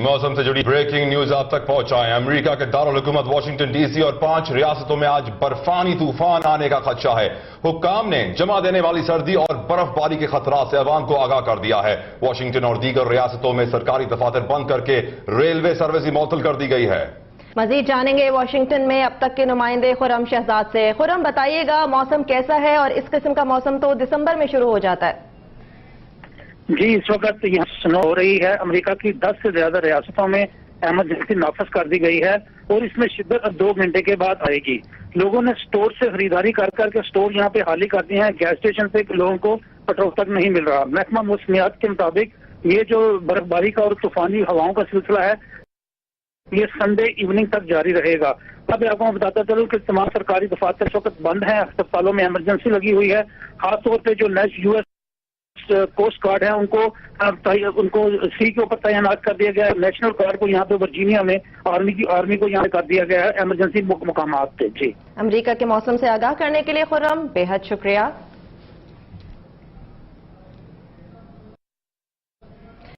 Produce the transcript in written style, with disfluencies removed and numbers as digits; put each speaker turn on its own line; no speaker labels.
मौसम से जुड़ी ब्रेकिंग न्यूज आप तक पहुंचाएं। अमेरिका के दारुल हुकूमत वाशिंगटन डीसी और 5 रियासतों में आज बर्फानी तूफान आने का खदशा है। हुक्काम ने जमा देने वाली सर्दी और बर्फबारी के खतरात से अवाम को आगाह कर दिया है। वाशिंगटन और दीगर रियासतों में सरकारी दफातर बंद करके रेलवे सर्विस ही मुअत्तल कर दी गई है।
मजीद जानेंगे वाशिंगटन में अब तक के नुमाइंदे खुर्रम शहजाद से। खुर्रम, बताइएगा मौसम कैसा है, और इस किस्म का मौसम तो दिसंबर में शुरू हो जाता है।
जी, इस वक्त यहाँ स्नो हो रही है। अमेरिका की 10 से ज्यादा रियासतों में इमरजेंसी नाफज कर दी गई है और इसमें शिद्दत 2 घंटे के बाद आएगी। लोगों ने स्टोर से खरीदारी कर करके स्टोर यहाँ पे खाली कर दिए हैं। गैस स्टेशन से लोगों को पेट्रोल तक नहीं मिल रहा। महकमा मौसमियात के मुताबिक ये जो बर्फबारी का और तूफानी हवाओं का सिलसिला है ये संडे इवनिंग तक जारी रहेगा। अब आपको मैं बताता चलूं कि तमाम सरकारी दफातर इस वक्त बंद हैं। अस्पतालों में इमरजेंसी लगी हुई है। खासतौर पे जो यूएस कोस्ट गार्ड है उनको सी के ऊपर तैनात कर दिया गया है। नेशनल गार्ड को यहाँ पे वर्जीनिया में आर्मी को यहाँ कर दिया गया है इमरजेंसी मुकामात पे। जी,
अमेरिका के मौसम से आगाह करने के लिए खुर्रम बेहद शुक्रिया।